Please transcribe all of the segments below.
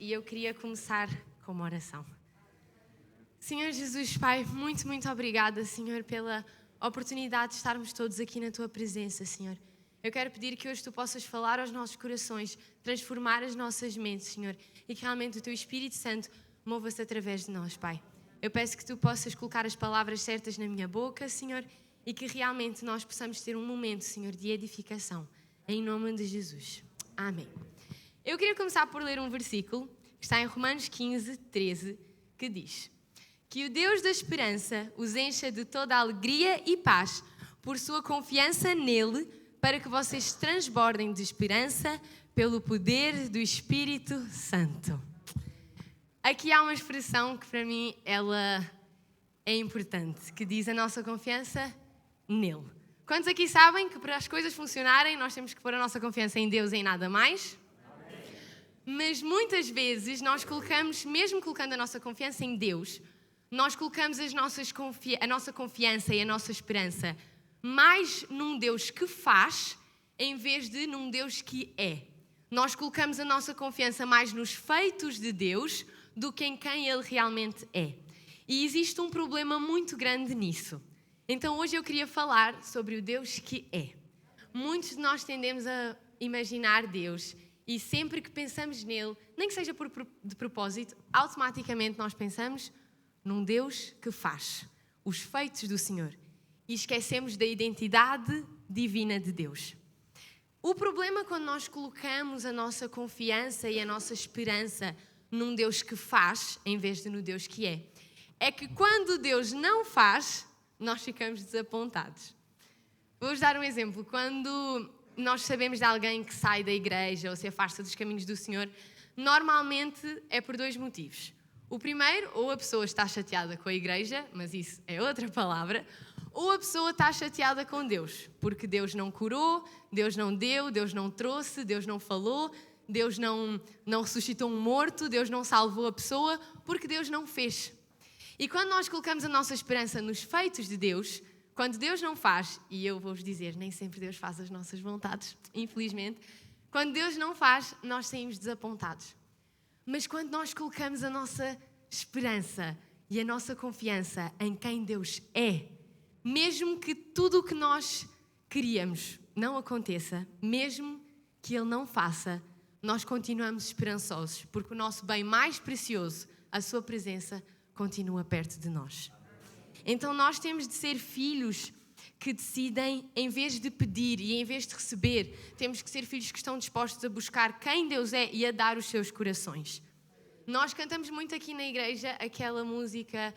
e eu queria começar com uma oração. Senhor Jesus, Pai, muito, muito obrigada, Senhor, pela oportunidade de estarmos todos aqui na Tua presença, Senhor. Eu quero pedir que hoje Tu possas falar aos nossos corações, transformar as nossas mentes, Senhor, e que realmente o Teu Espírito Santo mova-se através de nós, Pai. Eu peço que Tu possas colocar as palavras certas na minha boca, Senhor, e que realmente nós possamos ter um momento, Senhor, de edificação. Em nome de Jesus. Amém. Eu queria começar por ler um versículo que está em Romanos 15, 13, que diz: que o Deus da esperança os encha de toda a alegria e paz por sua confiança nele, para que vocês transbordem de esperança pelo poder do Espírito Santo. Aqui há uma expressão que para mim ela é importante, que diz a nossa confiança nele. Quantos aqui sabem que para as coisas funcionarem nós temos que pôr a nossa confiança em Deus e em nada mais? Mas muitas vezes nós colocamos, mesmo colocando a nossa confiança em Deus, nós colocamos a nossa confiança e a nossa esperança mais num Deus que faz, em vez de num Deus que é. Nós colocamos a nossa confiança mais nos feitos de Deus do que em quem Ele realmente é. E existe um problema muito grande nisso. Então hoje eu queria falar sobre o Deus que é. Muitos de nós tendemos a imaginar Deus e sempre que pensamos nele, nem que seja de propósito, automaticamente nós pensamos num Deus que faz os feitos do Senhor e esquecemos da identidade divina de Deus. O problema quando nós colocamos a nossa confiança e a nossa esperança num Deus que faz, em vez de no Deus que é que quando Deus não faz, nós ficamos desapontados. Vou-vos dar um exemplo. Quando nós sabemos de alguém que sai da igreja ou se afasta dos caminhos do Senhor, normalmente é por dois motivos. O primeiro, ou a pessoa está chateada com a igreja, mas isso é outra palavra, ou a pessoa está chateada com Deus, porque Deus não curou, Deus não deu, Deus não trouxe, Deus não falou, Deus não ressuscitou um morto, Deus não salvou a pessoa, porque Deus não fez. E quando nós colocamos a nossa esperança nos feitos de Deus, quando Deus não faz, e eu vou-vos dizer, nem sempre Deus faz as nossas vontades, infelizmente, quando Deus não faz, nós saímos desapontados. Mas quando nós colocamos a nossa esperança e a nossa confiança em quem Deus é, mesmo que tudo o que nós queríamos não aconteça, mesmo que Ele não faça, nós continuamos esperançosos, porque o nosso bem mais precioso, a sua presença, continua perto de nós. Então nós temos de ser filhos que decidem, em vez de pedir e em vez de receber, temos que ser filhos que estão dispostos a buscar quem Deus é e a dar os seus corações. Nós cantamos muito aqui na igreja aquela música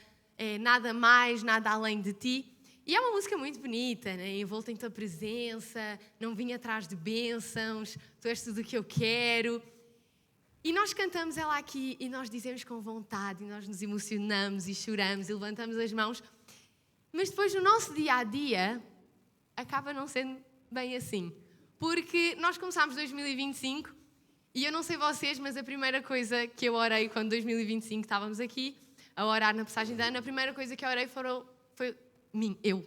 Nada Mais, Nada Além de Ti. E é uma música muito bonita, né? Envolta em Tua presença, não vim atrás de bênçãos, Tu és tudo o que eu quero. E nós cantamos ela aqui e nós dizemos com vontade, e nós nos emocionamos e choramos e levantamos as mãos. Mas depois no nosso dia-a-dia acaba não sendo bem assim. Porque nós começámos 2025 e eu não sei vocês, mas a primeira coisa que eu orei quando 2025 estávamos aqui a orar na passagem de ano, a primeira coisa que eu orei foi mim, eu.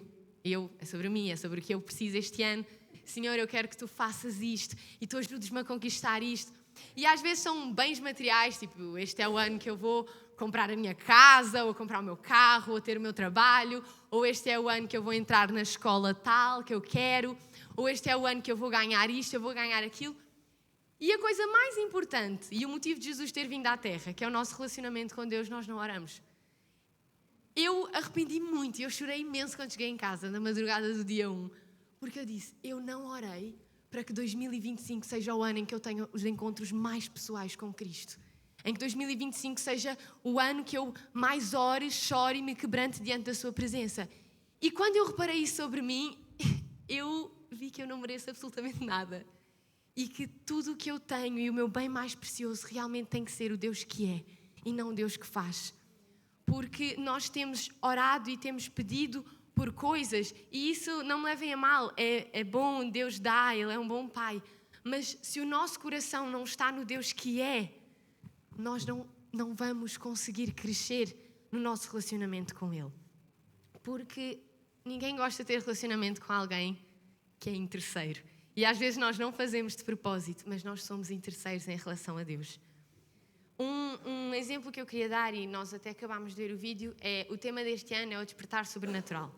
É sobre mim, é sobre o que eu preciso este ano. Senhor, eu quero que Tu faças isto e Tu ajudes-me a conquistar isto. E às vezes são bens materiais, tipo, este é o ano que eu vou comprar a minha casa, ou comprar o meu carro, ou ter o meu trabalho, ou este é o ano que eu vou entrar na escola tal que eu quero, ou este é o ano que eu vou ganhar isto, eu vou ganhar aquilo. E a coisa mais importante, e o motivo de Jesus ter vindo à Terra, que é o nosso relacionamento com Deus, nós não oramos. Eu arrependi-me muito, e eu chorei imenso quando cheguei em casa, na madrugada do dia 1, porque eu disse, eu não orei para que 2025 seja o ano em que eu tenha os encontros mais pessoais com Cristo. Em que 2025 seja o ano que eu mais ore, chore e me quebrante diante da sua presença. E quando eu reparei isso sobre mim, eu vi que eu não mereço absolutamente nada. E que tudo o que eu tenho e o meu bem mais precioso realmente tem que ser o Deus que é e não o Deus que faz. Porque nós temos orado e temos pedido por coisas, e isso não me levem a mal, é bom, Deus dá, Ele é um bom Pai, mas se o nosso coração não está no Deus que é, nós não vamos conseguir crescer no nosso relacionamento com Ele, porque ninguém gosta de ter relacionamento com alguém que é interesseiro, e às vezes nós não fazemos de propósito, mas nós somos interesseiros em relação a Deus. Um exemplo que eu queria dar, e nós até acabámos de ver o vídeo, o tema deste ano é o despertar sobrenatural.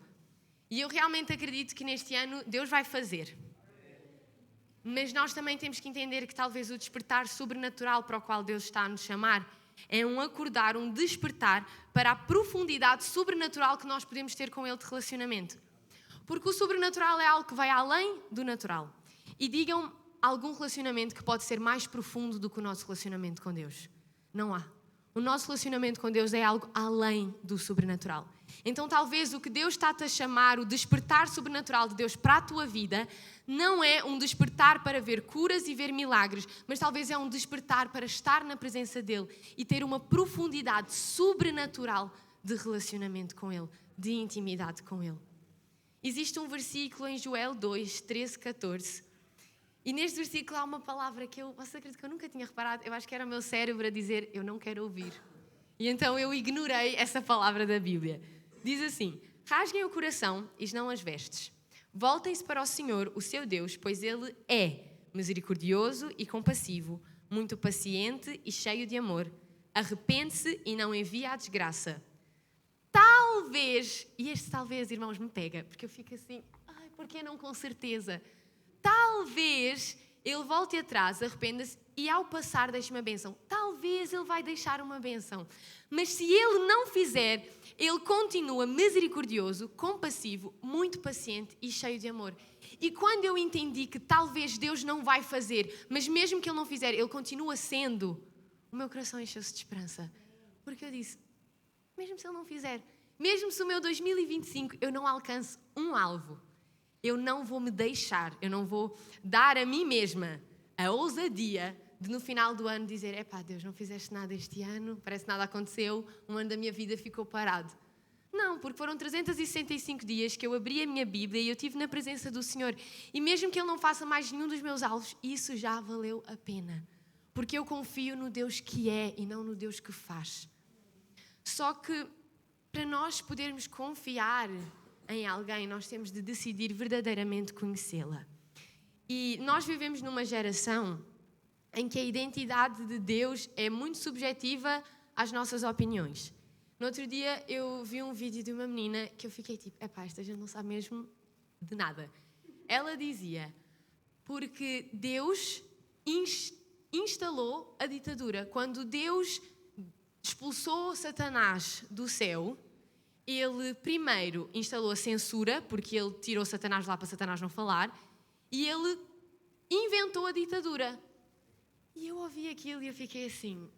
E eu realmente acredito que neste ano Deus vai fazer. Mas nós também temos que entender que talvez o despertar sobrenatural para o qual Deus está a nos chamar é um acordar, um despertar para a profundidade sobrenatural que nós podemos ter com Ele de relacionamento. Porque o sobrenatural é algo que vai além do natural. E digam algum relacionamento que pode ser mais profundo do que o nosso relacionamento com Deus. Não há. O nosso relacionamento com Deus é algo além do sobrenatural. Então talvez o que Deus está-te a chamar, o despertar sobrenatural de Deus para a tua vida, não é um despertar para ver curas e ver milagres, mas talvez é um despertar para estar na presença dEle e ter uma profundidade sobrenatural de relacionamento com Ele, de intimidade com Ele. Existe um versículo em Joel 2, 13, 14. E neste versículo há uma palavra que vocês acreditam que eu nunca tinha reparado? Eu acho que era o meu cérebro a dizer, eu não quero ouvir. E então eu ignorei essa palavra da Bíblia. Diz assim, rasguem o coração e não as vestes. Voltem-se para o Senhor, o seu Deus, pois Ele é misericordioso e compassivo, muito paciente e cheio de amor. Arrepende-se e não envia a desgraça. Talvez, e este talvez, irmãos, me pega, porque eu fico assim, porquê não com certeza? Talvez Ele volte atrás, arrependa-se e ao passar deixe uma bênção. Talvez Ele vai deixar uma bênção. Mas se Ele não fizer, Ele continua misericordioso, compassivo, muito paciente e cheio de amor. E quando eu entendi que talvez Deus não vai fazer, mas mesmo que Ele não fizer, Ele continua sendo, o meu coração encheu-se de esperança. Porque eu disse, mesmo se Ele não fizer, mesmo se o meu 2025 eu não alcance um alvo, eu não vou me deixar, eu não vou dar a mim mesma a ousadia de no final do ano dizer, Deus, não fizeste nada este ano, parece que nada aconteceu, um ano da minha vida ficou parado. Não, porque foram 365 dias que eu abri a minha Bíblia e eu estive na presença do Senhor. E mesmo que Ele não faça mais nenhum dos meus alvos, isso já valeu a pena. Porque eu confio no Deus que é e não no Deus que faz. Só que para nós podermos confiar em alguém, nós temos de decidir verdadeiramente conhecê-la. E nós vivemos numa geração em que a identidade de Deus é muito subjetiva às nossas opiniões. No outro dia eu vi um vídeo de uma menina que eu fiquei tipo, esta gente não sabe mesmo de nada. Ela dizia, porque Deus instalou a ditadura. Quando Deus expulsou Satanás do céu, Ele primeiro instalou a censura, porque Ele tirou Satanás lá para Satanás não falar, e Ele inventou a ditadura. E eu ouvi aquilo e eu fiquei assim,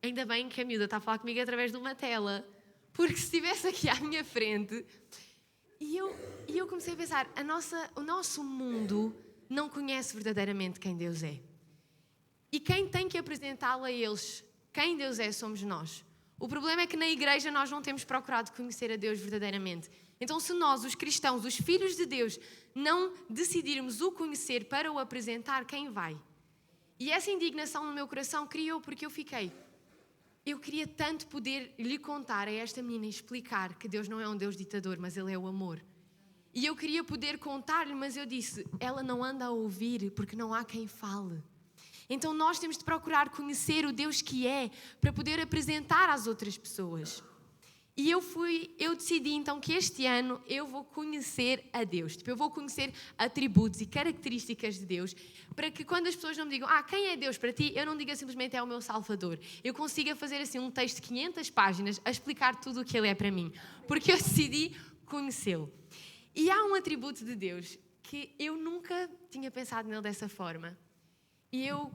ainda bem que a miúda está a falar comigo através de uma tela, porque se estivesse aqui à minha frente, e eu comecei a pensar, o nosso mundo não conhece verdadeiramente quem Deus é. E quem tem que apresentá-lo a eles, quem Deus é, somos nós. O problema é que na igreja nós não temos procurado conhecer a Deus verdadeiramente. Então se nós, os cristãos, os filhos de Deus, não decidirmos o conhecer para o apresentar, quem vai? E essa indignação no meu coração criou porque eu queria tanto poder lhe contar a esta menina e explicar que Deus não é um Deus ditador, mas Ele é o amor. E eu queria poder contar-lhe, mas eu disse, ela não anda a ouvir porque não há quem fale. Então nós temos de procurar conhecer o Deus que é para poder apresentar às outras pessoas. E eu decidi então que este ano eu vou conhecer a Deus. Eu vou conhecer atributos e características de Deus para que quando as pessoas não me digam, quem é Deus para ti? Eu não diga simplesmente é o meu Salvador. Eu consiga fazer assim um texto de 500 páginas a explicar tudo o que Ele é para mim. Porque eu decidi conhecê-lo. E há um atributo de Deus que eu nunca tinha pensado nele dessa forma. E eu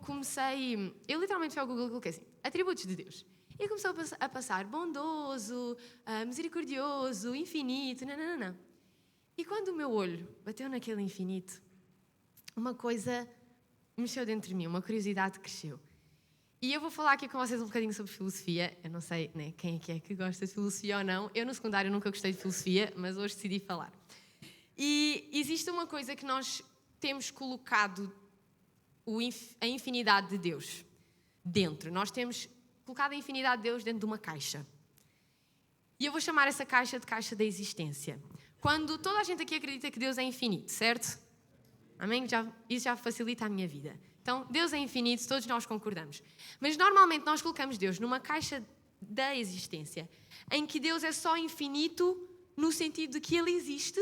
literalmente fui ao Google e coloquei assim, atributos de Deus. E começou a passar bondoso, misericordioso, infinito, não. E quando o meu olho bateu naquele infinito, uma coisa mexeu dentro de mim, uma curiosidade cresceu. E eu vou falar aqui com vocês um bocadinho sobre filosofia. Eu não sei quem é que gosta de filosofia ou não. Eu no secundário nunca gostei de filosofia, mas hoje decidi falar. E existe uma coisa que nós temos colocado a infinidade de Deus dentro. Nós temos colocado a infinidade de Deus dentro de uma caixa. E eu vou chamar essa caixa de caixa da existência. Quando toda a gente aqui acredita que Deus é infinito, certo? Amém? Isso já facilita a minha vida. Então, Deus é infinito, todos nós concordamos. Mas normalmente nós colocamos Deus numa caixa da existência, em que Deus é só infinito no sentido de que Ele existe,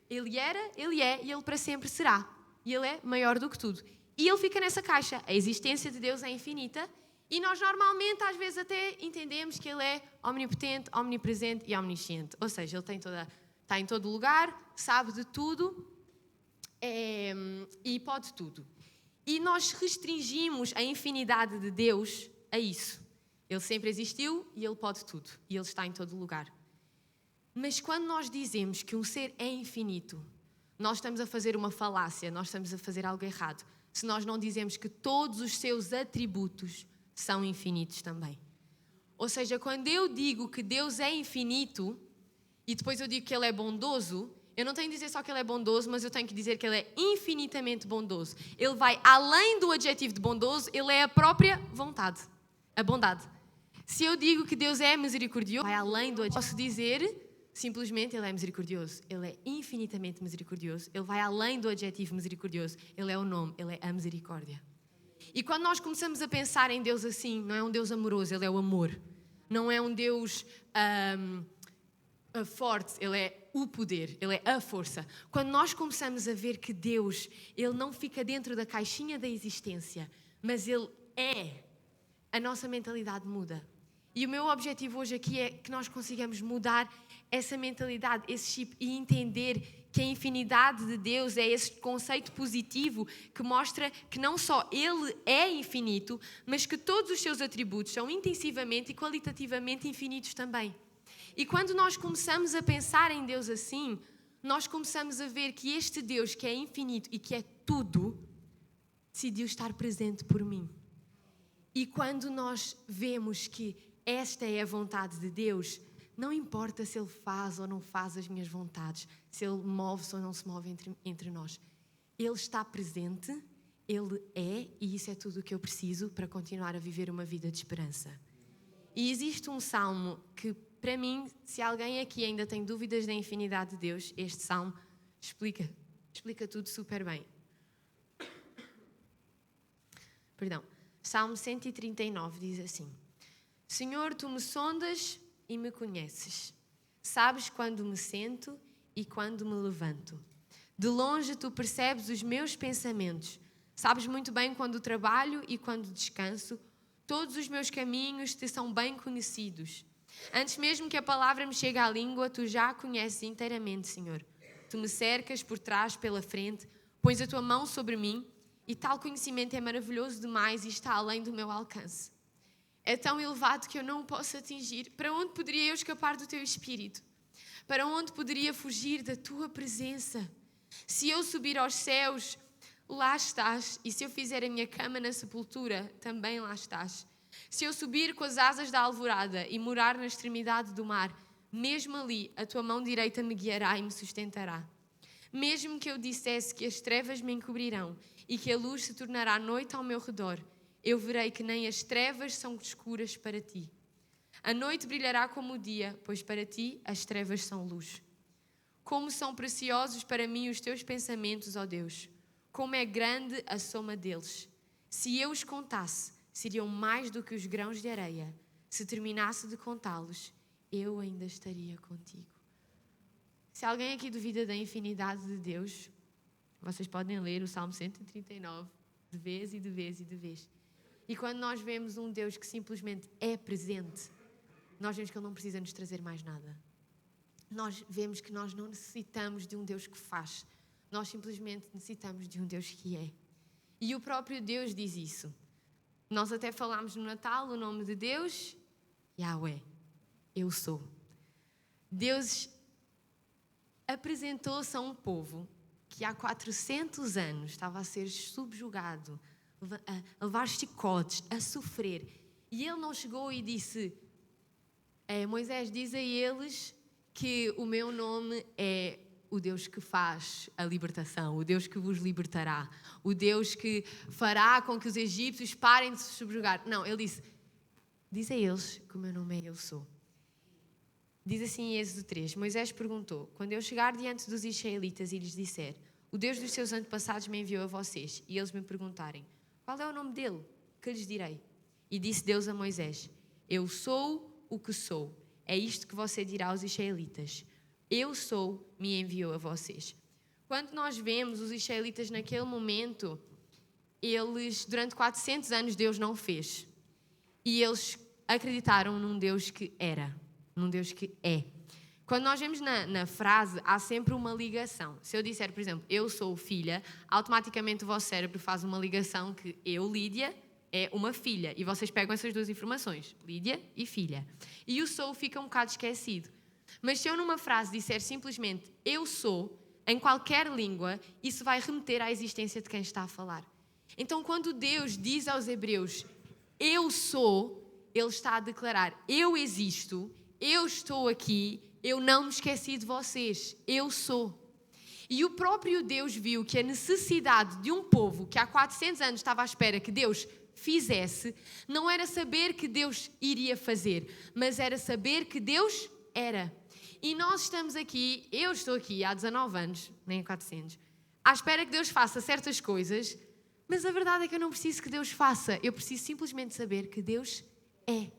Ele era, Ele é e Ele para sempre será. E Ele é maior do que tudo. E Ele fica nessa caixa. A existência de Deus é infinita e nós normalmente às vezes até entendemos que Ele é omnipotente, omnipresente e omnisciente. Ou seja, Ele está em todo lugar, sabe de tudo e pode tudo. E nós restringimos a infinidade de Deus a isso. Ele sempre existiu e Ele pode tudo. E Ele está em todo lugar. Mas quando nós dizemos que um ser é infinito, nós estamos a fazer uma falácia, nós estamos a fazer algo errado. Se nós não dizemos que todos os seus atributos são infinitos também. Ou seja, quando eu digo que Deus é infinito e depois eu digo que Ele é bondoso, eu não tenho que dizer só que Ele é bondoso, mas eu tenho que dizer que Ele é infinitamente bondoso. Ele vai além do adjetivo de bondoso, Ele é a própria vontade, a bondade. Se eu digo que Deus é misericordioso, vai além do adjetivo. Posso dizer simplesmente Ele é misericordioso. Ele é infinitamente misericordioso. Ele vai além do adjetivo misericordioso. Ele é o nome, Ele é a misericórdia. E quando nós começamos a pensar em Deus assim, não é um Deus amoroso, Ele é o amor. Não é um Deus forte, Ele é o poder, Ele é a força. Quando nós começamos a ver que Deus, Ele não fica dentro da caixinha da existência, mas Ele é, a nossa mentalidade muda. E o meu objetivo hoje aqui é que nós consigamos mudar essa mentalidade, esse chip e entender que a infinidade de Deus é esse conceito positivo que mostra que não só Ele é infinito, mas que todos os seus atributos são intensivamente e qualitativamente infinitos também. E quando nós começamos a pensar em Deus assim, nós começamos a ver que este Deus que é infinito e que é tudo, decidiu estar presente por mim. E quando nós vemos que esta é a vontade de Deus, não importa se Ele faz ou não faz as minhas vontades, se Ele move-se ou não se move entre nós. Ele está presente, Ele é, e isso é tudo o que eu preciso para continuar a viver uma vida de esperança. E existe um salmo que, para mim, se alguém aqui ainda tem dúvidas da infinidade de Deus, este salmo explica tudo super bem. Perdão. Salmo 139 diz assim: Senhor, Tu me sondas e me conheces. Sabes quando me sento e quando me levanto. De longe Tu percebes os meus pensamentos. Sabes muito bem quando trabalho e quando descanso. Todos os meus caminhos Te são bem conhecidos. Antes mesmo que a palavra me chegue à língua, Tu já a conheces inteiramente, Senhor. Tu me cercas por trás, pela frente, pões a Tua mão sobre mim, e tal conhecimento é maravilhoso demais e está além do meu alcance. É tão elevado que eu não o posso atingir. Para onde poderia eu escapar do Teu Espírito? Para onde poderia fugir da Tua presença? Se eu subir aos céus, lá estás. E se eu fizer a minha cama na sepultura, também lá estás. Se eu subir com as asas da alvorada e morar na extremidade do mar, mesmo ali a Tua mão direita me guiará e me sustentará. Mesmo que eu dissesse que as trevas me encobrirão e que a luz se tornará noite ao meu redor, eu verei que nem as trevas são escuras para Ti. A noite brilhará como o dia, pois para Ti as trevas são luz. Como são preciosos para mim os Teus pensamentos, ó Deus! Como é grande a soma deles! Se eu os contasse, seriam mais do que os grãos de areia. Se terminasse de contá-los, eu ainda estaria contigo. Se alguém aqui duvida da infinidade de Deus, vocês podem ler o Salmo 139 de vez e de vez e de vez. E quando nós vemos um Deus que simplesmente é presente, nós vemos que Ele não precisa nos trazer mais nada. Nós vemos que nós não necessitamos de um Deus que faz. Nós simplesmente necessitamos de um Deus que é. E o próprio Deus diz isso. Nós até falámos no Natal o nome de Deus, Yahweh, eu sou. Deus apresentou-se a um povo que há 400 anos estava a ser subjugado, a levar chicotes, a sofrer. E Ele não chegou e disse, Moisés, diz a eles que o meu nome é o Deus que faz a libertação, o Deus que vos libertará, o Deus que fará com que os egípcios parem de se subjugar. Não, Ele disse, diz a eles que o meu nome é Eu Sou. Diz assim em Êxodo 3, Moisés perguntou, quando eu chegar diante dos israelitas e lhes disser, o Deus dos seus antepassados me enviou a vocês, e eles me perguntarem, Qual é o nome dele? Que lhes direi? E disse Deus a Moisés: eu sou o que sou. É isto que você dirá aos israelitas: eu sou, me enviou a vocês. Quando nós vemos os israelitas naquele momento, eles, durante 400 anos, Deus não fez. E eles acreditaram num Deus que era, num Deus que é. Quando nós vemos na frase, há sempre uma ligação. Se eu disser, por exemplo, eu sou filha, automaticamente o vosso cérebro faz uma ligação que eu, Lídia, é uma filha. E vocês pegam essas duas informações, Lídia e filha. E o sou fica um bocado esquecido. Mas se eu numa frase disser simplesmente eu sou, em qualquer língua, isso vai remeter à existência de quem está a falar. Então, quando Deus diz aos hebreus, eu sou, Ele está a declarar, eu existo, eu estou aqui, eu não me esqueci de vocês, eu sou. E o próprio Deus viu que a necessidade de um povo que há 400 anos estava à espera que Deus fizesse, não era saber que Deus iria fazer, mas era saber que Deus era. E nós estamos aqui, eu estou aqui há 19 anos, nem 400, à espera que Deus faça certas coisas, mas a verdade é que eu não preciso que Deus faça, eu preciso simplesmente saber que Deus é.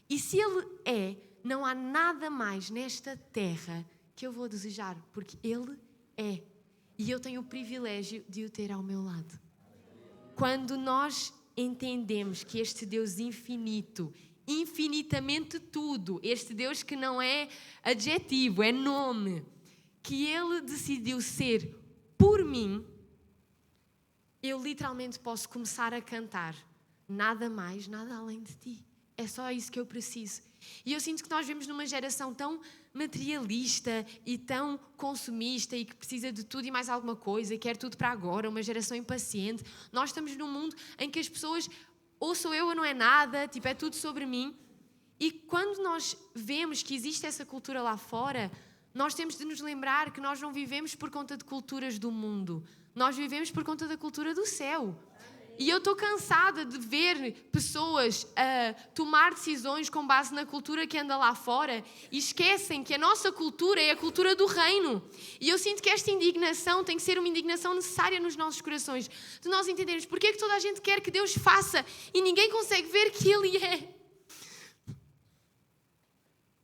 E se Ele é, não há nada mais nesta terra que eu vou desejar, porque Ele é. E eu tenho o privilégio de o ter ao meu lado. Quando nós entendemos que este Deus infinito, infinitamente tudo, este Deus que não é adjetivo, é nome, que Ele decidiu ser por mim, eu literalmente posso começar a cantar nada mais, nada além de ti. É só isso que eu preciso. E eu sinto que nós vivemos numa geração tão materialista e tão consumista e que precisa de tudo e mais alguma coisa e quer tudo para agora, uma geração impaciente. Nós estamos num mundo em que as pessoas, ou sou eu ou não é nada, tipo, é tudo sobre mim. E quando nós vemos que existe essa cultura lá fora, nós temos de nos lembrar que nós não vivemos por conta de culturas do mundo. Nós vivemos por conta da cultura do céu. E eu estou cansada de ver pessoas tomar decisões com base na cultura que anda lá fora e esquecem que a nossa cultura é a cultura do reino. E eu sinto que esta indignação tem que ser uma indignação necessária nos nossos corações. De nós entendermos porque é que toda a gente quer que Deus faça e ninguém consegue ver que Ele é.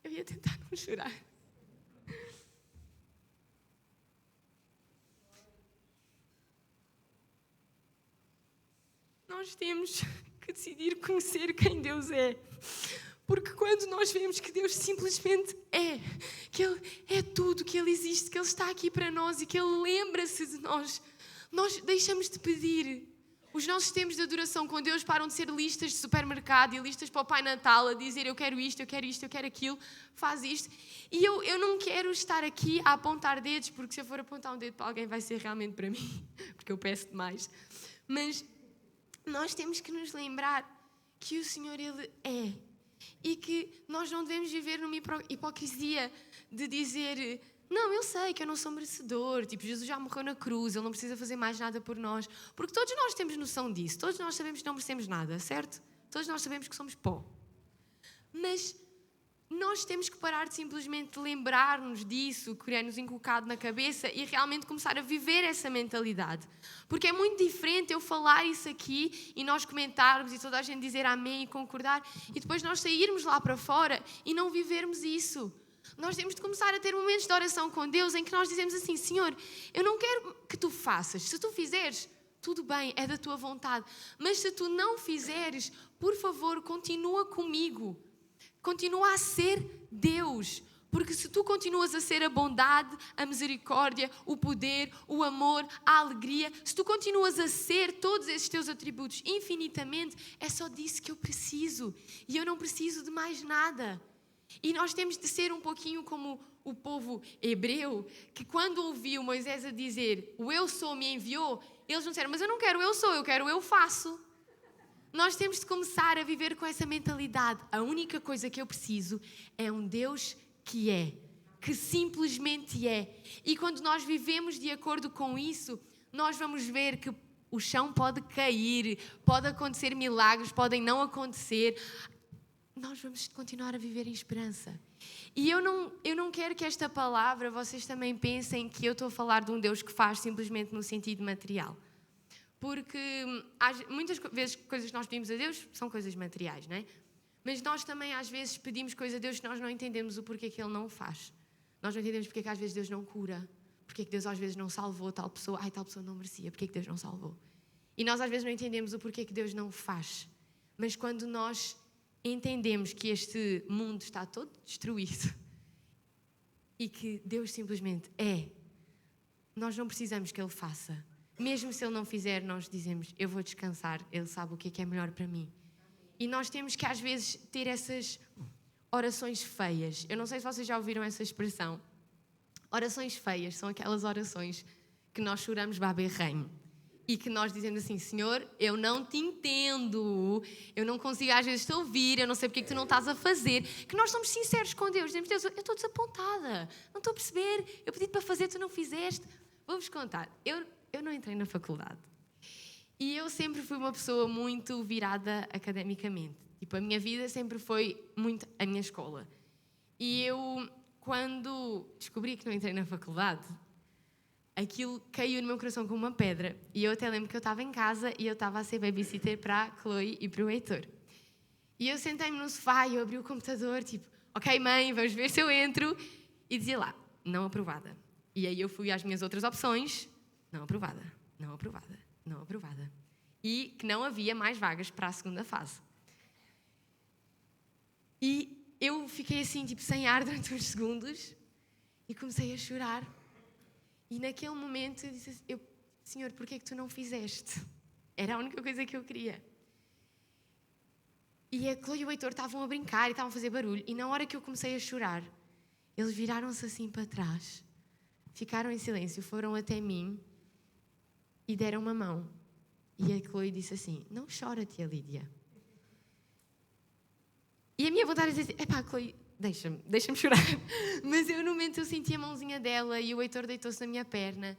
Eu ia tentar não chorar. Nós temos que decidir conhecer quem Deus é. Porque quando nós vemos que Deus simplesmente é, que Ele é tudo, que Ele existe, que Ele está aqui para nós e que Ele lembra-se de nós, nós deixamos de pedir. Os nossos tempos de adoração com Deus param de ser listas de supermercado e listas para o Pai Natal a dizer eu quero isto, eu quero isto, eu quero aquilo, faz isto. E eu não quero estar aqui a apontar dedos, porque se eu for apontar um dedo para alguém vai ser realmente para mim, porque eu peço demais. Mas nós temos que nos lembrar que o Senhor, Ele é. E que nós não devemos viver numa hipocrisia de dizer não, eu sei que eu não sou merecedor, tipo, Jesus já morreu na cruz, Ele não precisa fazer mais nada por nós. Porque todos nós temos noção disso, todos nós sabemos que não merecemos nada, certo? Todos nós sabemos que somos pó. Mas nós temos que parar de simplesmente lembrar-nos disso, que é-nos inculcado na cabeça e realmente começar a viver essa mentalidade. Porque é muito diferente eu falar isso aqui e nós comentarmos e toda a gente dizer amém e concordar e depois nós sairmos lá para fora e não vivermos isso. Nós temos de começar a ter momentos de oração com Deus em que nós dizemos assim, Senhor, eu não quero que Tu faças. Se Tu fizeres, tudo bem, é da Tua vontade. Mas se Tu não fizeres, por favor, continua comigo. Continua a ser Deus, porque se tu continuas a ser a bondade, a misericórdia, o poder, o amor, a alegria, se tu continuas a ser todos esses teus atributos infinitamente, é só disso que eu preciso e eu não preciso de mais nada. E nós temos de ser um pouquinho como o povo hebreu, que quando ouviu Moisés a dizer o eu sou me enviou, eles não disseram, mas eu não quero eu sou, eu quero eu faço. Nós temos de começar a viver com essa mentalidade. A única coisa que eu preciso é um Deus que é, que simplesmente é. E quando nós vivemos de acordo com isso, nós vamos ver que o chão pode cair, pode acontecer milagres, podem não acontecer. Nós vamos continuar a viver em esperança. E eu não quero que esta palavra, vocês também pensem que eu estou a falar de um Deus que faz simplesmente no sentido material. Porque muitas vezes coisas que nós pedimos a Deus são coisas materiais, não é? Mas nós também às vezes pedimos coisas a Deus que nós não entendemos o porquê que Ele não faz. Nós não entendemos porque que às vezes Deus não cura, porque que Deus às vezes não salvou tal pessoa. Ai, tal pessoa não merecia, porque que Deus não salvou? E nós às vezes não entendemos o porquê que Deus não faz. Mas quando nós entendemos que este mundo está todo destruído e que Deus simplesmente nós não precisamos que Ele faça. Mesmo se Ele não fizer, nós dizemos, eu vou descansar, Ele sabe o que é melhor para mim. E nós temos que às vezes ter essas orações feias. Eu não sei se vocês já ouviram essa expressão. Orações feias são aquelas orações que nós choramos baberranho. E que nós dizemos assim, Senhor, eu não te entendo, eu não consigo às vezes te ouvir, eu não sei porque é que tu não estás a fazer. Que nós somos sinceros com Deus, dizemos, Deus, eu estou desapontada, não estou a perceber, eu pedi-te para fazer, tu não fizeste. Vou-vos contar, eu não entrei na faculdade. E eu sempre fui uma pessoa muito virada academicamente. Tipo, a minha vida sempre foi muito a minha escola. E eu, quando descobri que não entrei na faculdade, aquilo caiu no meu coração como uma pedra. E eu até lembro que eu estava em casa e eu estava a ser babysitter para a Chloe e para o Heitor. E eu sentei-me no sofá e eu abri o computador, tipo, ok mãe, vamos ver se eu entro. E dizia lá, não aprovada. E aí eu fui às minhas outras opções, não aprovada, não aprovada, não aprovada. E que não havia mais vagas para a segunda fase. E eu fiquei assim, tipo, sem ar durante uns segundos e comecei a chorar. E naquele momento eu disse assim, Senhor, porquê é que tu não fizeste? Era a única coisa que eu queria. E a Chloe e o Heitor estavam a brincar e estavam a fazer barulho. E na hora que eu comecei a chorar, eles viraram-se assim para trás, ficaram em silêncio, foram até mim e deram uma mão. E a Chloe disse assim, não chora, tia Lídia. E a minha vontade era dizer, Chloe, deixa-me chorar. Mas eu no momento eu senti a mãozinha dela e o Heitor deitou-se na minha perna.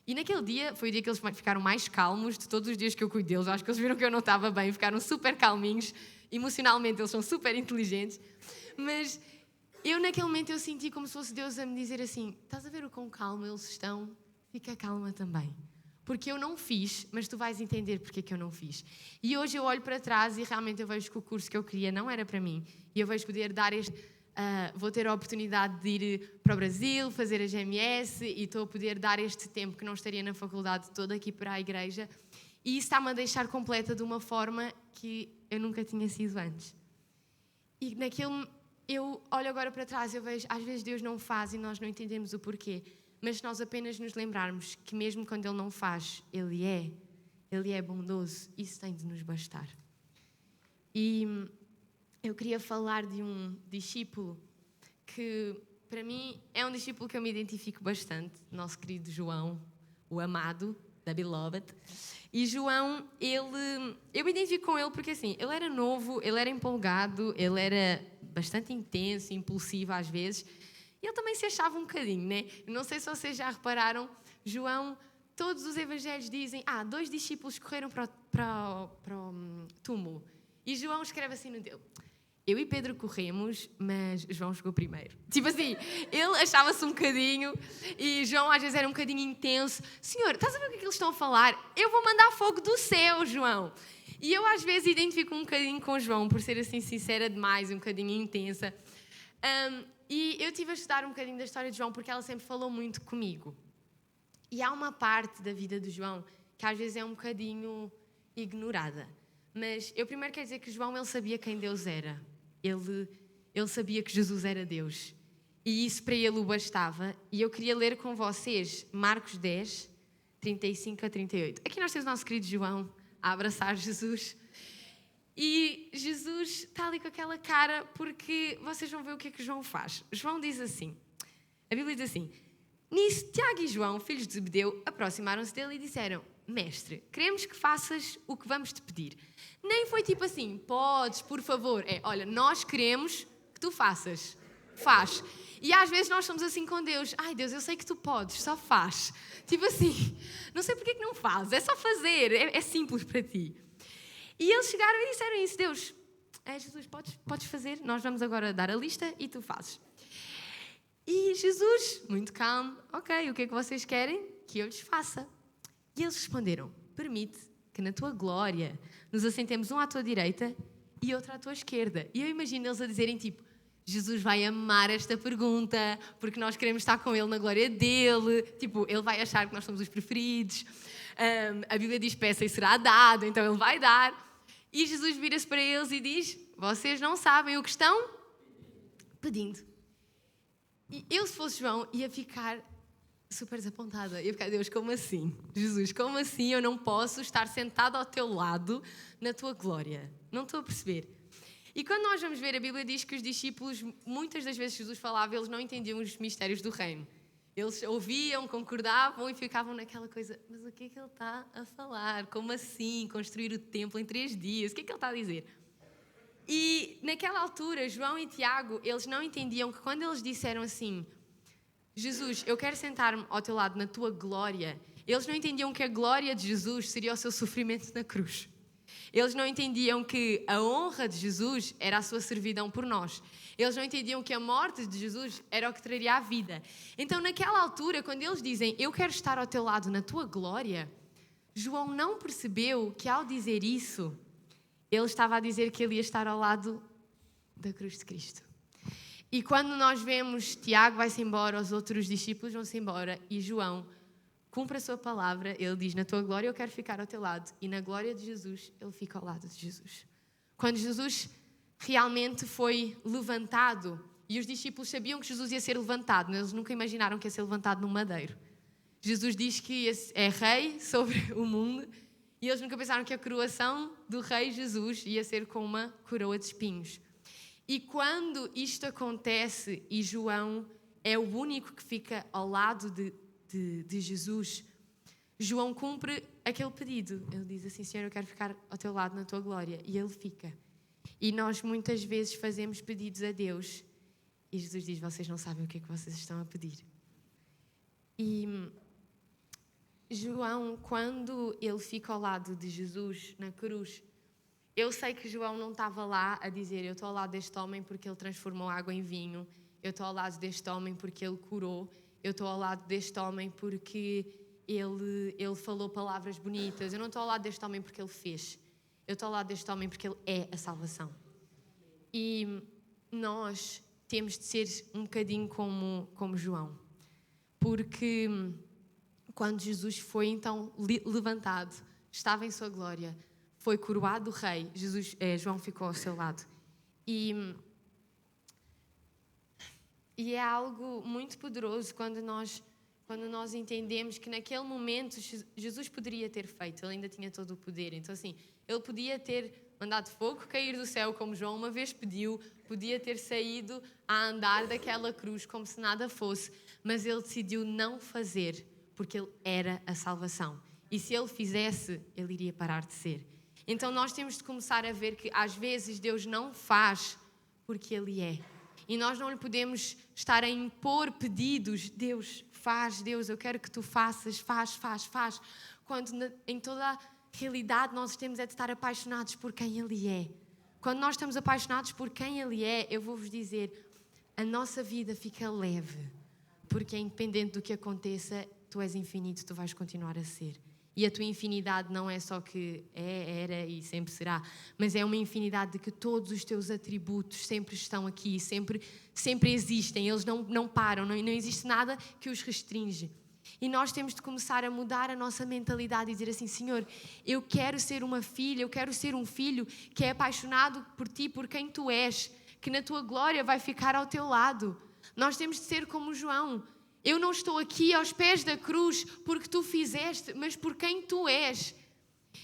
E naquele dia, foi o dia que eles ficaram mais calmos de todos os dias que eu cuido deles. Acho que eles viram que eu não estava bem, ficaram super calminhos. Emocionalmente eles são super inteligentes. Mas eu naquele momento eu senti como se fosse Deus a me dizer assim, estás a ver o quão calmo eles estão? Fica calma também. Porque eu não fiz, mas tu vais entender porque é que eu não fiz. E hoje eu olho para trás e realmente eu vejo que o curso que eu queria não era para mim. E eu vejo poder dar vou ter a oportunidade de ir para o Brasil, fazer a GMS e estou a poder dar este tempo que não estaria na faculdade toda aqui para a igreja. E isso está-me a deixar completa de uma forma que eu nunca tinha sido antes. E eu olho agora para trás e eu vejo, às vezes Deus não faz e nós não entendemos o porquê. Mas se nós apenas nos lembrarmos que mesmo quando Ele não faz, Ele é bondoso, isso tem de nos bastar. E eu queria falar de um discípulo que, para mim, é um discípulo que eu me identifico bastante, nosso querido João, o amado, da Beloved. E João, eu me identifico com ele porque assim, ele era novo, ele era empolgado, ele era bastante intenso, impulsivo às vezes. E ele também se achava um bocadinho, né? Não sei se vocês já repararam, João, todos os evangelhos dizem, 2 discípulos correram para o túmulo. E João escreve assim no dele, eu e Pedro corremos, mas João chegou primeiro. Tipo assim, ele achava-se um bocadinho e João às vezes era um bocadinho intenso. Senhor, estás a ver o que eles estão a falar? Eu vou mandar fogo do céu, João. E eu às vezes identifico um bocadinho com João, por ser assim sincera demais, um bocadinho intensa. E eu estive a estudar um bocadinho da história de João porque ela sempre falou muito comigo. E há uma parte da vida de João que às vezes é um bocadinho ignorada. Mas eu primeiro quero dizer que João, ele sabia quem Deus era. Ele sabia que Jesus era Deus. E isso para ele o bastava. E eu queria ler com vocês Marcos 10, 35 a 38. Aqui nós temos o nosso querido João a abraçar Jesus. E Jesus está ali com aquela cara porque vocês vão ver o que é que João faz. João diz assim, a Bíblia diz assim, nisso Tiago e João, filhos de Zebedeu, aproximaram-se dele e disseram, Mestre, queremos que faças o que vamos te pedir. Nem foi tipo assim, podes, por favor. Olha, nós queremos que tu faças. Faz. E às vezes nós somos assim com Deus. Ai Deus, eu sei que tu podes, só faz. Tipo assim, não sei porque é que não fazes, é só fazer, é simples para ti. E eles chegaram e disseram isso, Deus, Jesus, podes fazer, nós vamos agora dar a lista e tu fazes. E Jesus, muito calmo, ok, o que é que vocês querem que eu lhes faça? E eles responderam, permite que na tua glória nos assentemos um à tua direita e outro à tua esquerda. E eu imagino eles a dizerem tipo, Jesus vai amar esta pergunta, porque nós queremos estar com Ele na glória dele. Tipo, Ele vai achar que nós somos os preferidos. A Bíblia diz, peça e será dado, então Ele vai dar. E Jesus vira-se para eles e diz, vocês não sabem o que estão pedindo. E eu, se fosse João, ia ficar super desapontada. Ia ficar, Deus, como assim? Jesus, como assim eu não posso estar sentado ao teu lado na tua glória? Não estou a perceber. E quando nós vamos ver, a Bíblia diz que os discípulos, muitas das vezes Jesus falava, eles não entendiam os mistérios do reino. Eles ouviam, concordavam e ficavam naquela coisa, mas o que é que ele está a falar? Como assim? Construir o templo em 3 dias? O que é que ele está a dizer? E naquela altura, João e Tiago, eles não entendiam que quando eles disseram assim, Jesus, eu quero sentar-me ao teu lado na tua glória, eles não entendiam que a glória de Jesus seria o seu sofrimento na cruz. Eles não entendiam que a honra de Jesus era a sua servidão por nós. Eles não entendiam que a morte de Jesus era o que traria a vida. Então, naquela altura, quando eles dizem, eu quero estar ao teu lado na tua glória, João não percebeu que ao dizer isso, ele estava a dizer que ele ia estar ao lado da cruz de Cristo. E quando nós vemos Tiago vai-se embora, os outros discípulos vão-se embora e João cumpre a sua palavra, ele diz, na tua glória eu quero ficar ao teu lado. E na glória de Jesus, ele fica ao lado de Jesus. Quando Jesus realmente foi levantado, e os discípulos sabiam que Jesus ia ser levantado, mas eles nunca imaginaram que ia ser levantado num madeiro. Jesus diz que é rei sobre o mundo, e eles nunca pensaram que a coroação do rei Jesus ia ser com uma coroa de espinhos. E quando isto acontece, e João é o único que fica ao lado de Jesus, João cumpre aquele pedido. Ele diz assim, Senhor, eu quero ficar ao teu lado na tua glória. E ele fica. E nós muitas vezes fazemos pedidos a Deus. E Jesus diz, vocês não sabem o que é que vocês estão a pedir. E João, quando ele fica ao lado de Jesus na cruz, eu sei que João não estava lá a dizer, eu estou ao lado deste homem porque ele transformou água em vinho. Eu estou ao lado deste homem porque ele curou. Eu estou ao lado deste homem porque ele falou palavras bonitas. Eu não estou ao lado deste homem porque ele fez. Eu estou ao lado deste homem porque ele é a salvação. E nós temos de ser um bocadinho como João. Porque quando Jesus foi então levantado, estava em sua glória, foi coroado rei, João ficou ao seu lado. E é algo muito poderoso quando nós entendemos que naquele momento Jesus poderia ter feito, ele ainda tinha todo o poder. Então assim, ele podia ter mandado fogo cair do céu, como João uma vez pediu, podia ter saído a andar daquela cruz como se nada fosse, mas ele decidiu não fazer, porque ele era a salvação. E se ele fizesse, ele iria parar de ser. Então nós temos de começar a ver que às vezes Deus não faz porque ele é. E nós não lhe podemos estar a impor pedidos. Deus, faz, Deus, eu quero que tu faças, faz. Quando em toda a realidade nós temos é de estar apaixonados por quem Ele é. Quando nós estamos apaixonados por quem Ele é, eu vou-vos dizer, a nossa vida fica leve. Porque independente do que aconteça, tu és infinito, tu vais continuar a ser. E a tua infinidade não é só que era e sempre será, mas é uma infinidade de que todos os teus atributos sempre estão aqui, sempre existem, eles não param, não existe nada que os restringe. E nós temos de começar a mudar a nossa mentalidade e dizer assim, Senhor, eu quero ser uma filha, eu quero ser um filho que é apaixonado por ti, por quem tu és, que na tua glória vai ficar ao teu lado. Nós temos de ser como João. Eu não estou aqui aos pés da cruz porque tu fizeste, mas por quem tu és.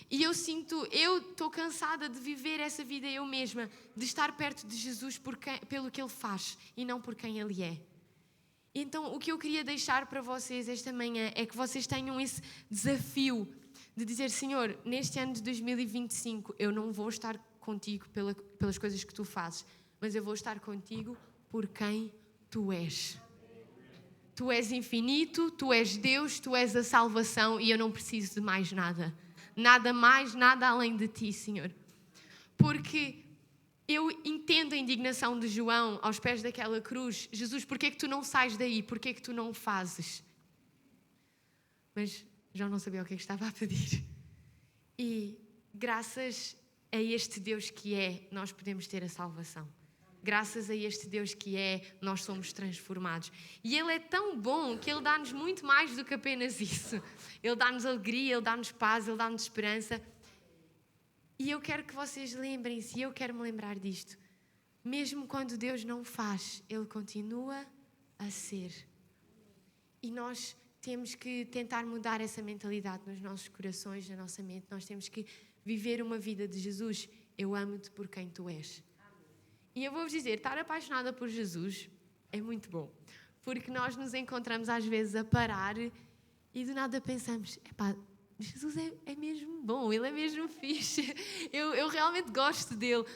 E eu estou cansada de viver essa vida eu mesma, de estar perto de Jesus pelo que Ele faz e não por quem Ele é. Então, o que eu queria deixar para vocês esta manhã é que vocês tenham esse desafio de dizer, Senhor, neste ano de 2025, eu não vou estar contigo pelas coisas que tu fazes, mas eu vou estar contigo por quem tu és. Tu és infinito, tu és Deus, tu és a salvação e eu não preciso de mais nada. Nada mais, nada além de ti, Senhor. Porque eu entendo a indignação de João aos pés daquela cruz. Jesus, porquê é que tu não sais daí? Porquê é que tu não fazes? Mas João não sabia o que é que estava a pedir. E graças a este Deus que é, nós podemos ter a salvação. Graças a este Deus que é, nós somos transformados. E Ele é tão bom que Ele dá-nos muito mais do que apenas isso. Ele dá-nos alegria, Ele dá-nos paz, Ele dá-nos esperança. E eu quero que vocês lembrem-se, e eu quero me lembrar disto. Mesmo quando Deus não faz, Ele continua a ser. E nós temos que tentar mudar essa mentalidade nos nossos corações, na nossa mente. Nós temos que viver uma vida de Jesus. Eu amo-te por quem tu és. E eu vou-vos dizer, estar apaixonada por Jesus é muito bom. Porque nós nos encontramos às vezes a parar e do nada pensamos, epá, Jesus é mesmo bom, Ele é mesmo fixe. Eu realmente gosto dele.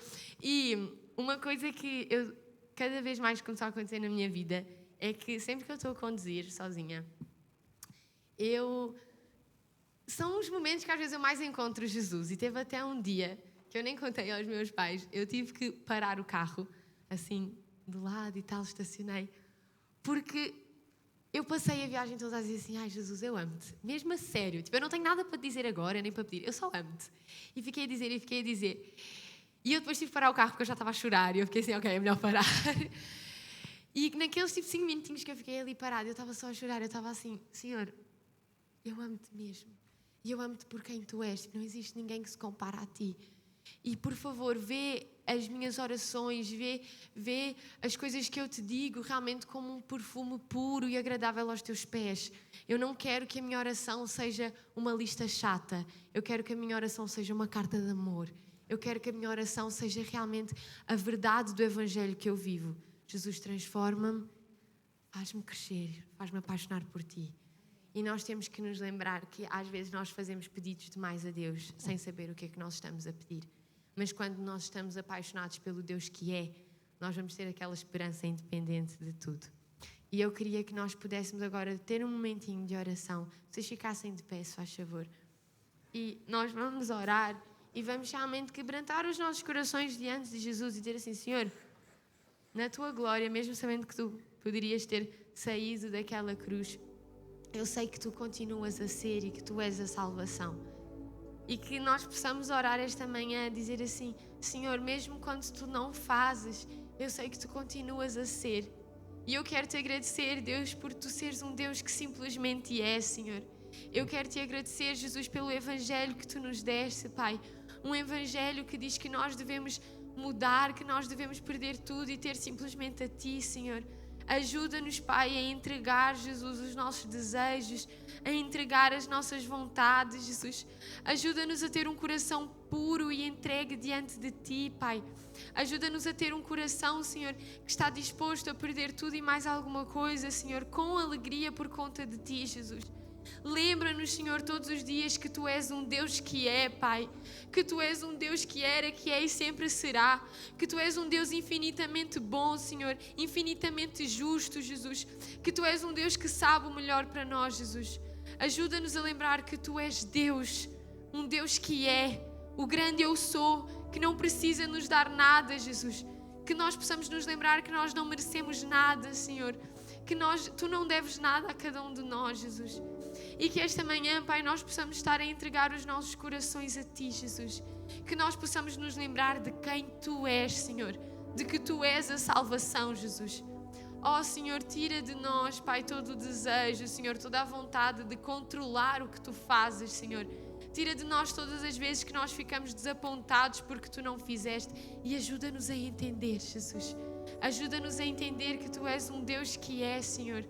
E uma coisa que eu cada vez mais começou a acontecer na minha vida é que sempre que eu estou a conduzir sozinha, são os momentos que às vezes eu mais encontro Jesus. E teve até um dia que eu nem contei aos meus pais, eu tive que parar o carro, assim, do lado e tal, estacionei, porque eu passei a viagem toda a dizer assim, ai Jesus, eu amo-te, mesmo a sério, tipo, eu não tenho nada para te dizer agora, nem para pedir, eu só amo-te. E fiquei a dizer, e eu depois tive que parar o carro porque eu já estava a chorar, e eu fiquei assim, ok, é melhor parar. E naqueles tipo 5 minutinhos que eu fiquei ali parada, eu estava só a chorar, eu estava assim, Senhor, eu amo-te mesmo, e eu amo-te por quem tu és, não existe ninguém que se compara a ti. E por favor, vê as minhas orações, vê as coisas que eu te digo realmente como um perfume puro e agradável aos teus pés. Eu não quero que a minha oração seja uma lista chata. Eu quero que a minha oração seja uma carta de amor. Eu quero que a minha oração seja realmente a verdade do Evangelho que eu vivo. Jesus, transforma-me, faz-me crescer, faz-me apaixonar por ti. E nós temos que nos lembrar que às vezes nós fazemos pedidos demais a Deus sem saber o que é que nós estamos a pedir. Mas quando nós estamos apaixonados pelo Deus que é, nós vamos ter aquela esperança independente de tudo. E eu queria que nós pudéssemos agora ter um momentinho de oração. Vocês ficassem de pé, se faz favor. E nós vamos orar e vamos realmente quebrantar os nossos corações diante de Jesus e dizer assim, Senhor, na tua glória, mesmo sabendo que tu poderias ter saído daquela cruz, eu sei que tu continuas a ser e que tu és a salvação. E que nós possamos orar esta manhã, dizer assim, Senhor, mesmo quando tu não fazes, eu sei que tu continuas a ser. E eu quero te agradecer, Deus, por tu seres um Deus que simplesmente é, Senhor. Eu quero te agradecer, Jesus, pelo Evangelho que tu nos deste, Pai. Um Evangelho que diz que nós devemos mudar, que nós devemos perder tudo e ter simplesmente a ti, Senhor. Ajuda-nos, Pai, a entregar, Jesus, os nossos desejos, a entregar as nossas vontades, Jesus. Ajuda-nos a ter um coração puro e entregue diante de Ti, Pai. Ajuda-nos a ter um coração, Senhor, que está disposto a perder tudo e mais alguma coisa, Senhor, com alegria por conta de Ti, Jesus. Lembra-nos, Senhor, todos os dias que Tu és um Deus que é, Pai. Que Tu és um Deus que era, que é e sempre será. Que Tu és um Deus infinitamente bom, Senhor. Infinitamente justo, Jesus. Que Tu és um Deus que sabe o melhor para nós, Jesus. Ajuda-nos a lembrar que Tu és Deus. Um Deus que é. O grande eu sou. Que não precisa nos dar nada, Jesus. Que nós possamos nos lembrar que nós não merecemos nada, Senhor. Que Tu não deves nada a cada um de nós, Jesus. E que esta manhã, Pai, nós possamos estar a entregar os nossos corações a Ti, Jesus. Que nós possamos nos lembrar de quem Tu és, Senhor. De que Tu és a salvação, Jesus. Oh, Senhor, tira de nós, Pai, todo o desejo, Senhor, toda a vontade de controlar o que Tu fazes, Senhor. Tira de nós todas as vezes que nós ficamos desapontados porque Tu não fizeste. E ajuda-nos a entender, Jesus. Ajuda-nos a entender que Tu és um Deus que é, Senhor.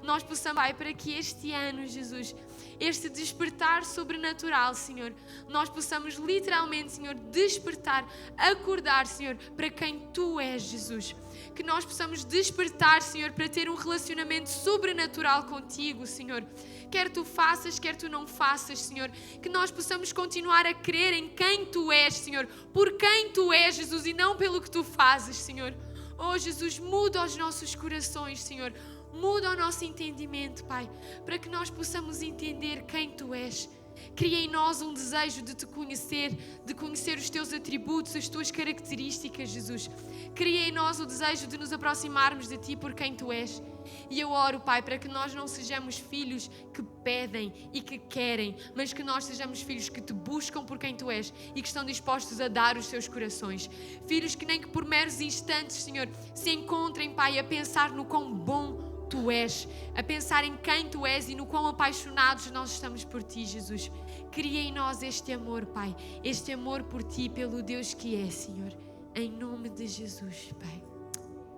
Nós possamos, Pai, para que este ano, Jesus, este despertar sobrenatural, Senhor, nós possamos literalmente, Senhor, despertar, acordar, Senhor, para quem Tu és, Jesus. Que nós possamos despertar, Senhor, para ter um relacionamento sobrenatural contigo, Senhor. Quer Tu faças, quer Tu não faças, Senhor. Que nós possamos continuar a crer em quem Tu és, Senhor. Por quem Tu és, Jesus, e não pelo que Tu fazes, Senhor. Oh, Jesus, muda os nossos corações, Senhor. Muda o nosso entendimento, Pai, para que nós possamos entender quem Tu és Cria em nós um desejo de te conhecer, de conhecer os teus atributos, as tuas características, Jesus. Cria em nós o desejo de nos aproximarmos de ti por quem tu és. E eu oro, Pai, para que nós não sejamos filhos que pedem e que querem, mas que nós sejamos filhos que te buscam por quem tu és e que estão dispostos a dar os seus corações. Filhos que nem que por meros instantes, Senhor, se encontrem, Pai, a pensar no quão bom tu és, a pensar em quem tu és e no quão apaixonados nós estamos por ti, Jesus. Cria em nós este amor, Pai, este amor por ti, pelo Deus que é, Senhor. Em nome de Jesus, Pai.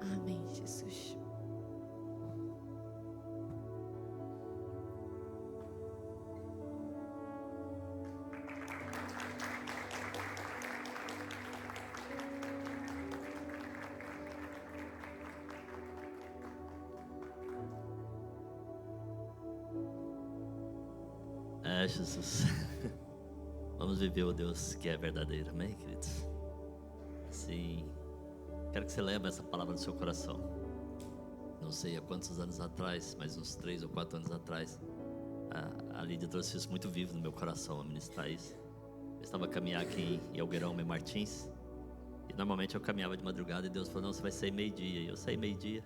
Amém, Jesus. Jesus, vamos viver o Deus que é verdadeiro, amém, queridos? Sim, quero que você lembre essa palavra no seu coração. Não sei há quantos anos atrás, mas uns 3 ou 4 anos atrás, a Lídia trouxe isso muito vivo no meu coração, a ministrar isso. Eu estava a caminhar aqui em Algueirão, Martins, e normalmente eu caminhava de madrugada e Deus falou, não, você vai sair meio-dia, e eu saí meio-dia.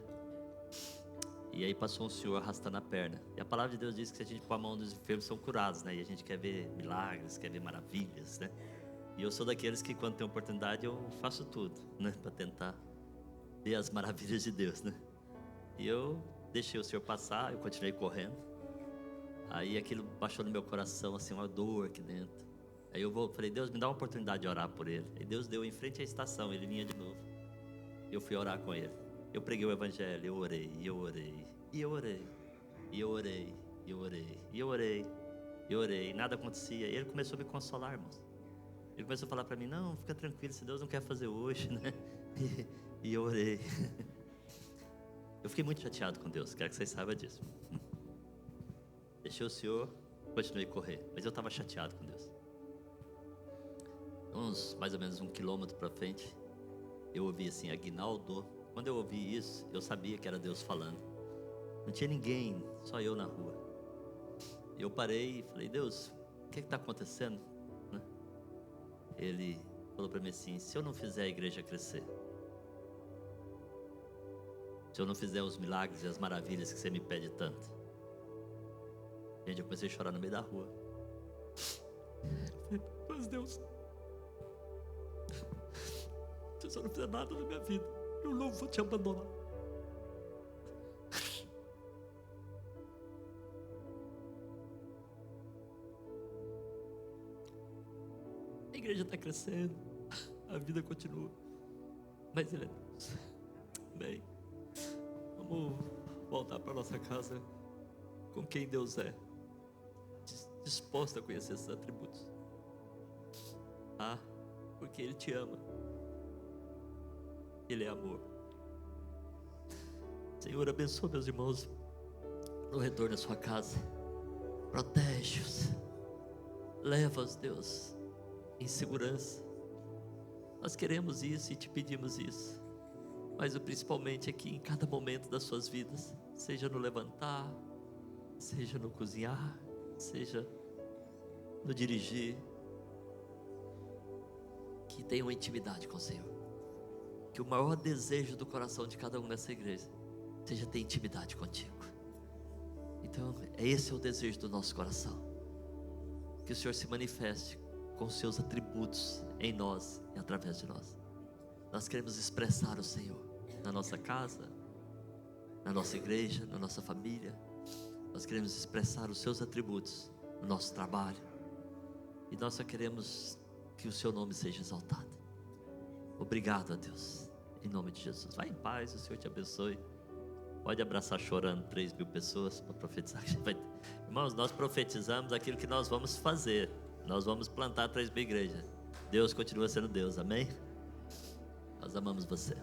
E aí passou um senhor arrastando a perna. E a palavra de Deus diz que se a gente pôr a mão dos enfermos são curados, né? E a gente quer ver milagres, quer ver maravilhas, né? E eu sou daqueles que quando tem oportunidade eu faço tudo, né? Para tentar ver as maravilhas de Deus, né? E eu deixei o senhor passar, eu continuei correndo. Aí aquilo baixou no meu coração, assim, uma dor aqui dentro. Aí eu falei, Deus, me dá uma oportunidade de orar por ele. E Deus deu em frente à estação, ele vinha de novo. E eu fui orar com ele. Eu preguei o evangelho, eu orei, e eu orei, e eu orei, e eu orei, e eu orei, e eu orei, e eu orei, e nada acontecia. E ele começou a me consolar, irmãos. Ele começou a falar para mim, não, fica tranquilo, se Deus não quer fazer hoje, né? E eu orei. Eu fiquei muito chateado com Deus, quero que vocês saibam disso. Deixei o Senhor, continuei a correr, mas eu estava chateado com Deus. Uns, mais ou menos 1 quilômetro para frente, eu ouvi assim, Aguinaldo. Quando eu ouvi isso, eu sabia que era Deus falando. Não tinha ninguém, só eu na rua. Eu parei e falei, Deus, o que está acontecendo? Né? Ele falou para mim assim, se eu não fizer a igreja crescer, se eu não fizer os milagres e as maravilhas que você me pede tanto. Gente, eu comecei a chorar no meio da rua. Eu falei, mas Deus, se eu não fizer nada na minha vida, eu não vou te abandonar. A igreja está crescendo, a vida continua, mas Ele é Deus. Bem, vamos voltar para nossa casa com quem Deus é, disposta a conhecer esses atributos. Porque Ele te ama. Ele é amor. Senhor, abençoa meus irmãos no retorno à sua casa. Protege-os. Leva-os, Deus, em segurança. Nós queremos isso e te pedimos isso. Mas o principalmente é que em cada momento das suas vidas, seja no levantar, seja no cozinhar, seja no dirigir, que tenham uma intimidade com o Senhor. Que o maior desejo do coração de cada um nessa igreja seja ter intimidade contigo. Então, esse é o desejo do nosso coração. Que o Senhor se manifeste com os seus atributos em nós e através de nós. Nós queremos expressar o Senhor na nossa casa, na nossa igreja, na nossa família. Nós queremos expressar os seus atributos no nosso trabalho. E nós só queremos que o seu nome seja exaltado. Obrigado a Deus, em nome de Jesus. Vai em paz, o Senhor te abençoe. Pode abraçar chorando 3.000 pessoas para profetizar. Irmãos, nós profetizamos aquilo que nós vamos fazer. Nós vamos plantar 3.000 igrejas. Deus continua sendo Deus, amém? Nós amamos você.